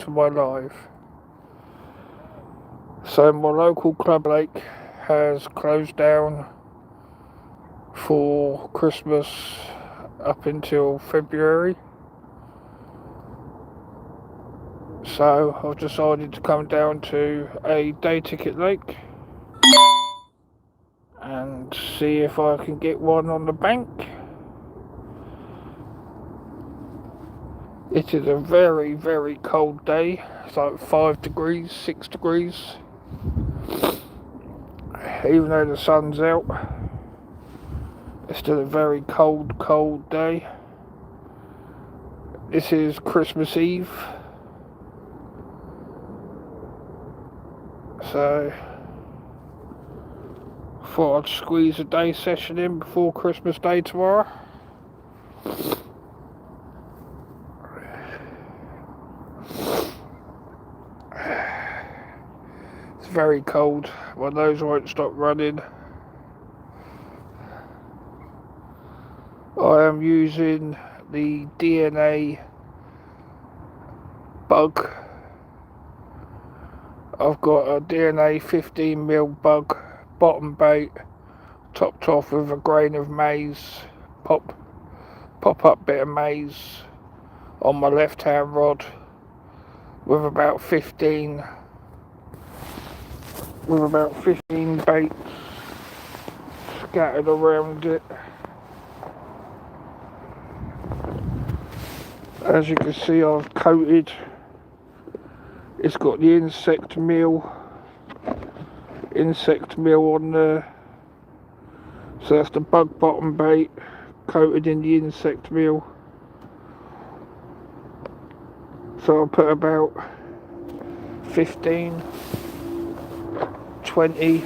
to my life. So my local club lake has closed down for Christmas up until February. So I've decided to come down to a day ticket lake and see if I can get one on the bank. It is a very, very cold day. It's like 5 degrees, 6 degrees. Even though the sun's out, it's still a very cold, cold day. This is Christmas Eve. So, thought I'd squeeze a day session in before Christmas Day tomorrow. It's very cold. My nose won't stop running. I am using the DNA bug. I've got a DNA 15mm bug bottom bait topped off with a grain of maize, pop up bit of maize on my left hand rod with about 15 baits scattered around it. As you can see, I've coated. It's got the insect meal on there. So that's the bug bottom bait coated in the insect meal. So I'll put about 15, 20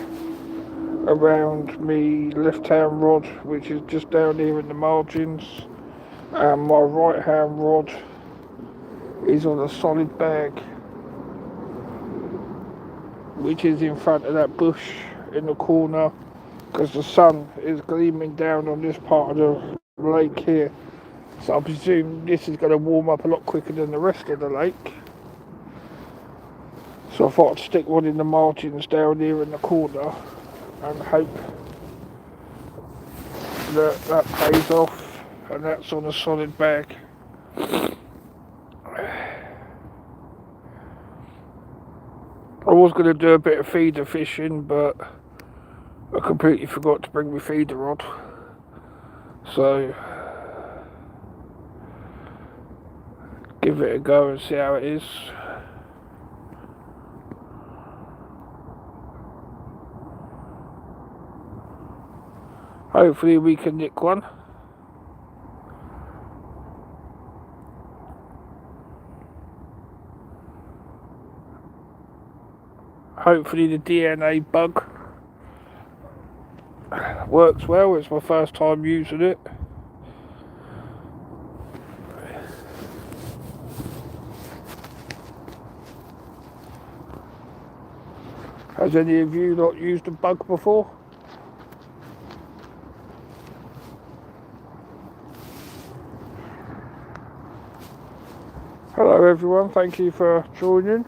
around me left hand rod, which is just down here in the margins, and my right hand rod is on a solid bag, which is in front of that bush in the corner, because the sun is gleaming down on this part of the lake here. So I presume this is going to warm up a lot quicker than the rest of the lake. So I thought I'd stick one in the margins down here in the corner and hope that pays off, and that's on a solid bag. I was going to do a bit of feeder fishing, but I completely forgot to bring my feeder rod. So give it a go and see how it is. Hopefully we can nick one. Hopefully the DNA bug works well. It's my first time using it. Has any of you not used a bug before? Hello everyone, thank you for joining.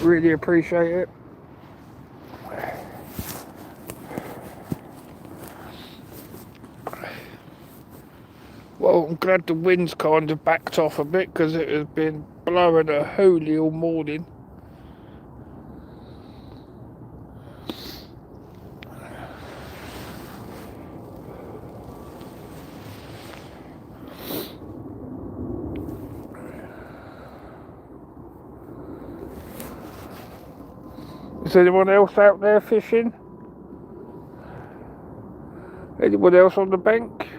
Really appreciate it. Well, I'm glad the wind's kind of backed off a bit, because it has been blowing a holy all morning. Is anyone else out there fishing? Anyone else on the bank?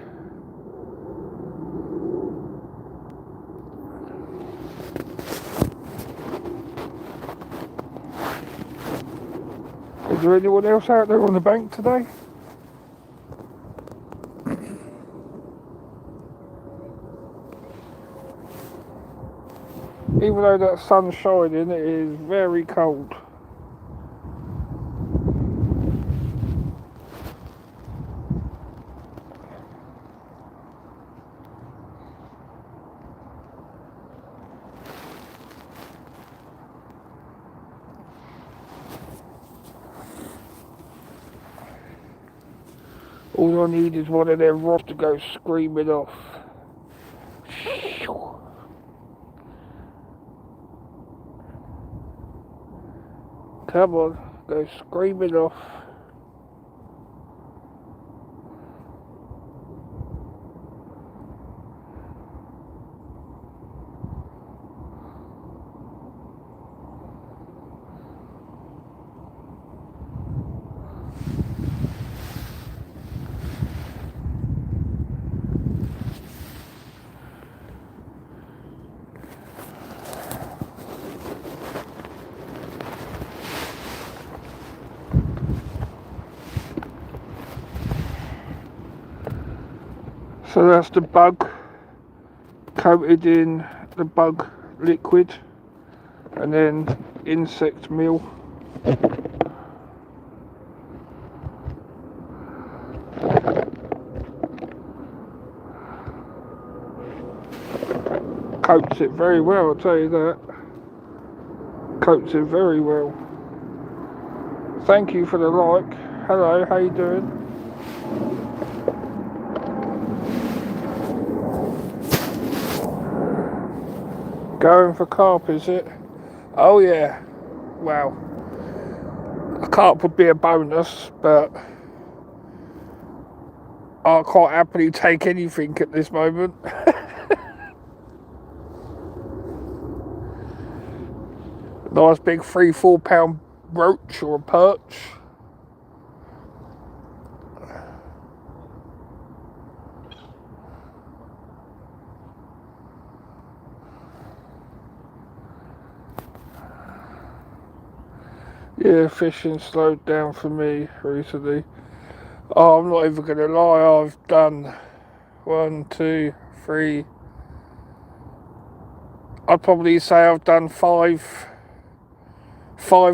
Is there anyone else out there on the bank today? Even though that sun's shining, it is very cold. All I need is one of their rods to go screaming off. Come on, go screaming off. So that's the bug coated in the bug liquid, and then insect meal. Coats it very well, I'll tell you that. Coats it very well. Thank you for the like. Hello, how you doing? Going for carp, is it? Oh yeah. Wow. A carp would be a bonus, but I quite happily take anything at this moment. Nice big 3-4 pound roach or a perch. Yeah, fishing slowed down for me recently. Oh, I'm not even gonna lie, I've done 1, 2, 3. I'd probably say I've done five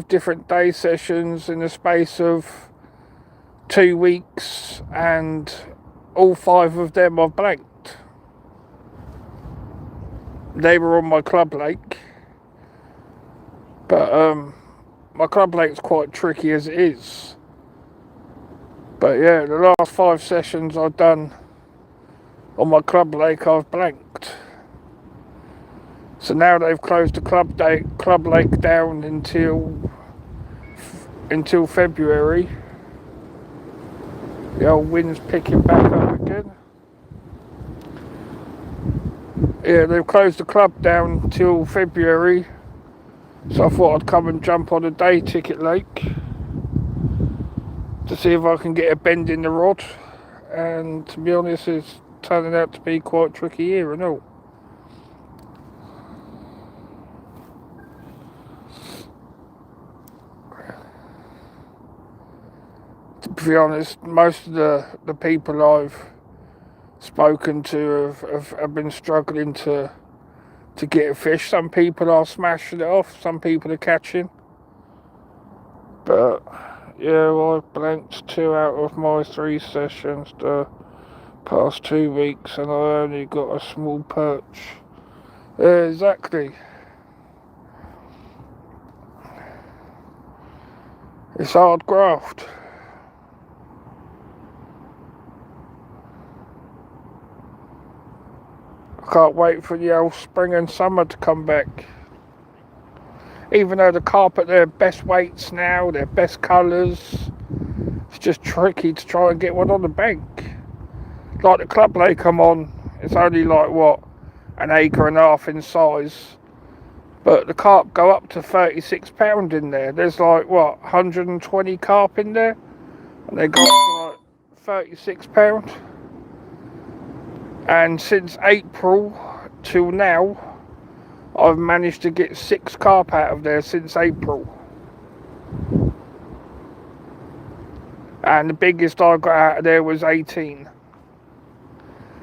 different day sessions in the space of 2 weeks, and all 5 of them I've blanked. They were on my club lake, but my club lake's quite tricky as it is. But yeah, the last 5 sessions I've done on my club lake, I've blanked. So now they've closed the club lake down until February. The old wind's picking back up again. Yeah, they've closed the club down till February. So I thought I'd come and jump on a day ticket lake to see if I can get a bend in the rod. And to be honest, it's turning out to be quite tricky here and all. To be honest, most of the people I've spoken to have been struggling to get a fish. Some people are smashing it off, some people are catching. But yeah, well, I've blanked 2 out of my 3 sessions the past 2 weeks, and I only got a small perch. Exactly. It's hard graft. I can't wait for the old spring and summer to come back. Even though the carp at their best weights now, their best colours, it's just tricky to try and get one on the bank. Like the club lake I'm on, it's only like what, 1.5 acres in size, but the carp go up to 36 pound in there. There's like what, 120 carp in there, and they go up to like 36 pound. And since April till now, I've managed to get 6 carp out of there since April. And the biggest I got out of there was 18.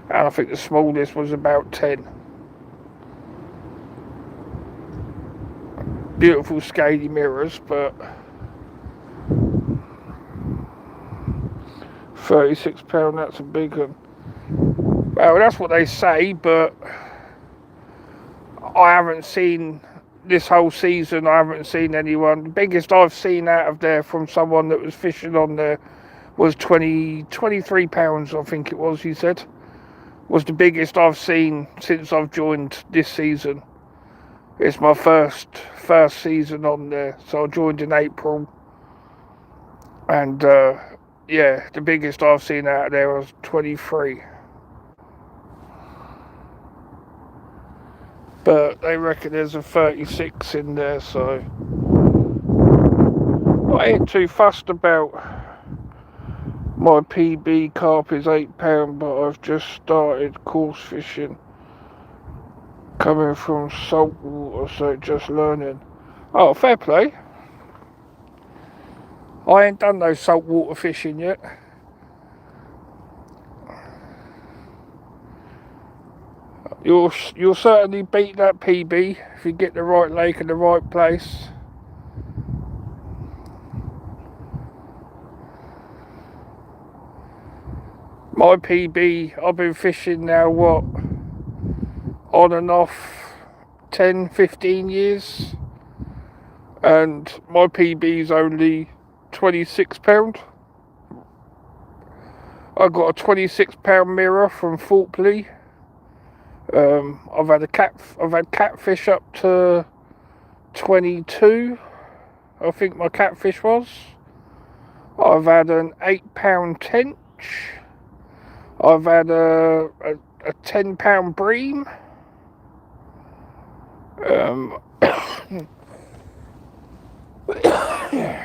And I think the smallest was about 10. Beautiful scaly mirrors, but 36 pound, that's a big one. Well, that's what they say, but I haven't seen this whole season. I haven't seen anyone. The biggest I've seen out of there from someone that was fishing on there was 23 pounds, I think it was, he said. Was the biggest I've seen since I've joined this season. It's my first season on there, so I joined in April, and yeah, the biggest I've seen out of there was 23. But they reckon there's a 36 in there, so I ain't too fussed about my PB carp is £8, but I've just started course fishing. Coming from saltwater, so just learning. Oh, fair play. I ain't done no saltwater fishing yet. You'll certainly beat that PB if you get the right lake and the right place. My PB, I've been fishing now, what, on and off 10, 15 years, and my PB's only £26. I got a £26 mirror from Thorpley. I've had catfish up to 22, I think my catfish was. I've had an £8 tench. I've had a £10 bream.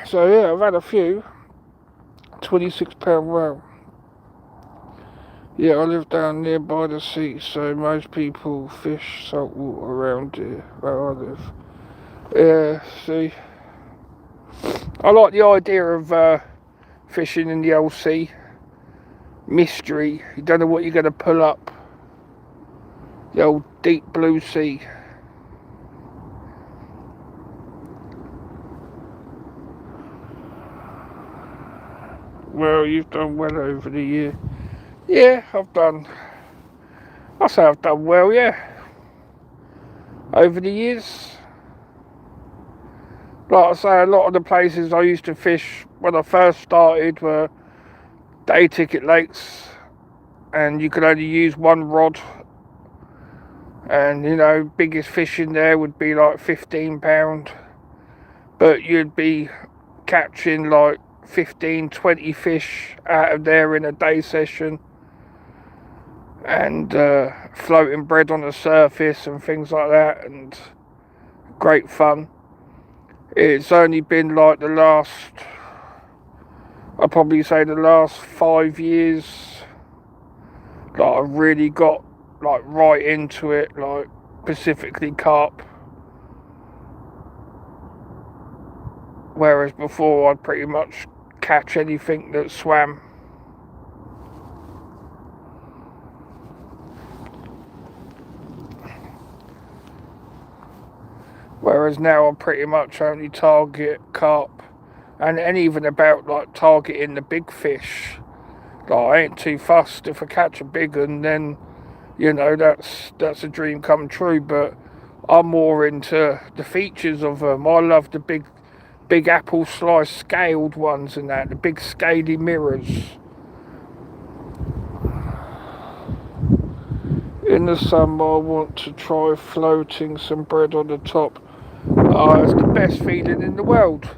So yeah, I've had a few. £26 wow. Yeah, I live down near by the sea, so most people fish saltwater around here where I live. Yeah, see, I like the idea of fishing in the old sea. Mystery, you don't know what you're going to pull up. The old deep blue sea. Well, you've done well over the year. Yeah, I say I've done well, yeah. Over the years. Like I say, a lot of the places I used to fish when I first started were day ticket lakes, and you could only use one rod, and you know, biggest fish in there would be like £15, but you'd be catching like 15, 20 fish out of there in a day session, and floating bread on the surface and things like that, and great fun. It's only been like I'd probably say the last 5 years that I've really got like right into it, like specifically carp. Whereas before I'd pretty much catch anything that swam. Whereas now I pretty much only target carp, and even about like targeting the big fish. Like, I ain't too fussed. If I catch a big one, then you know that's a dream come true. But I'm more into the features of them. I love the big apple slice scaled ones and that, the big scaly mirrors. In the summer I want to try floating some bread on the top. Oh, it's the best feeling in the world,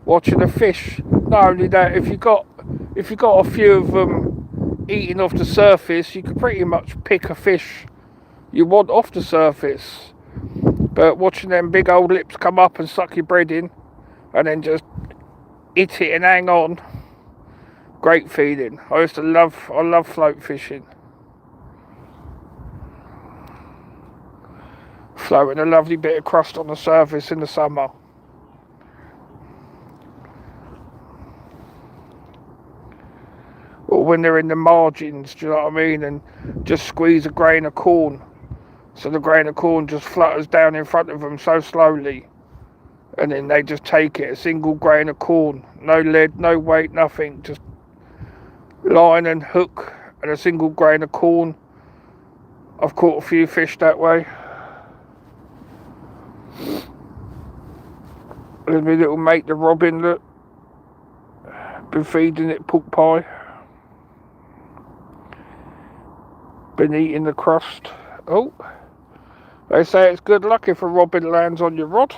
watching a fish. Not only that, if you got a few of them eating off the surface, you could pretty much pick a fish you want off the surface. But watching them big old lips come up and suck your bread in, and then just hit it and hang on, great feeling. I love float fishing. Floating a lovely bit of crust on the surface in the summer. Or when they're in the margins, do you know what I mean? And just squeeze a grain of corn. So the grain of corn just flutters down in front of them so slowly. And then they just take it, a single grain of corn. No lead, no weight, nothing. Just line and hook and a single grain of corn. I've caught a few fish that way. There's my little mate, the robin, look. Been feeding it pork pie. Been eating the crust. Oh, they say it's good luck if a robin lands on your rod.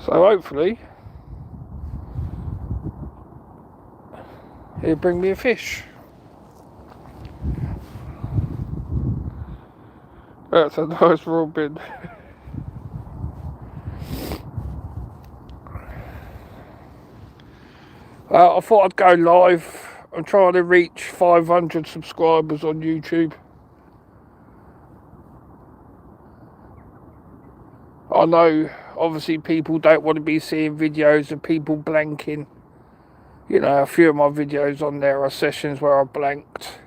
So hopefully he'll bring me a fish. That's a nice robin. I thought I'd go live. I'm trying to reach 500 subscribers on YouTube. I know obviously people don't want to be seeing videos of people blanking. You know, a few of my videos on there are sessions where I blanked.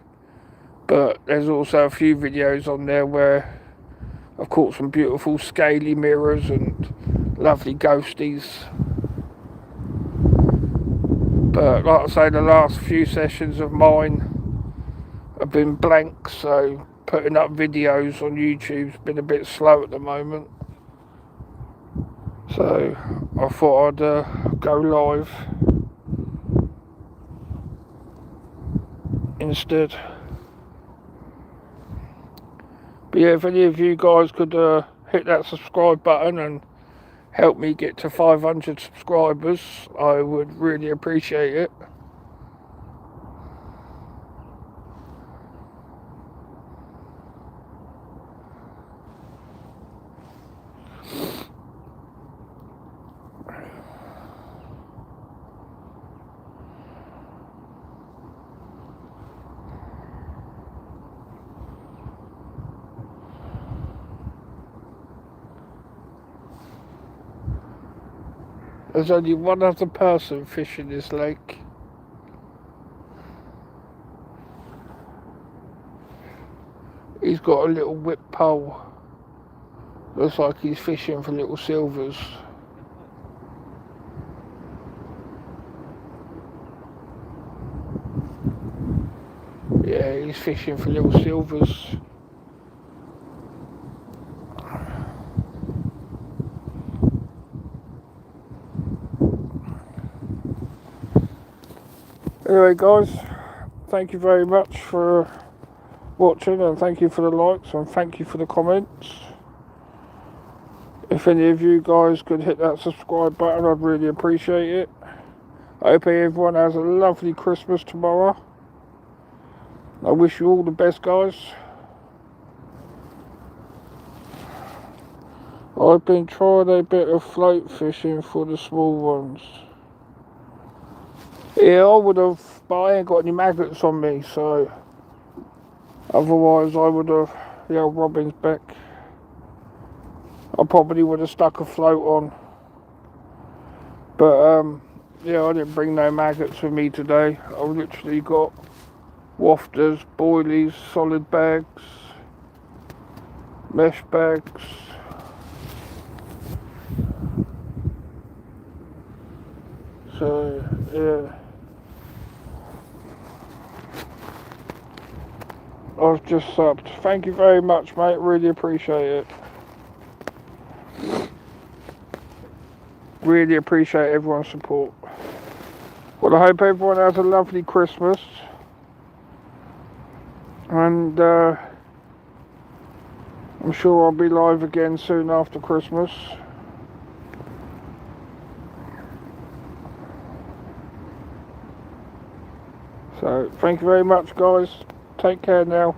But there's also a few videos on there where I've caught some beautiful scaly mirrors and lovely ghosties. But like I say, the last few sessions of mine have been blank, so putting up videos on YouTube's been a bit slow at the moment. So I thought I'd go live instead. But yeah, if any of you guys could hit that subscribe button and help me get to 500 subscribers, I would really appreciate it. There's only one other person fishing this lake. He's got a little whip pole. Looks like he's fishing for little silvers. Yeah, he's fishing for little silvers. Anyway guys, thank you very much for watching, and thank you for the likes, and thank you for the comments. If any of you guys could hit that subscribe button, I'd really appreciate it. I hope everyone has a lovely Christmas tomorrow. I wish you all the best, guys. I've been trying a bit of float fishing for the small ones. Yeah, I would have, but I ain't got any maggots on me, so otherwise I would have, the old robin's back. I probably would have stuck a float on. But yeah, I didn't bring no maggots with me today. I've literally got wafters, boilies, solid bags, mesh bags. So yeah, I've just subbed. Thank you very much, mate. Really appreciate it. Really appreciate everyone's support. Well, I hope everyone has a lovely Christmas. And I'm sure I'll be live again soon after Christmas. So, thank you very much, guys. Take care now.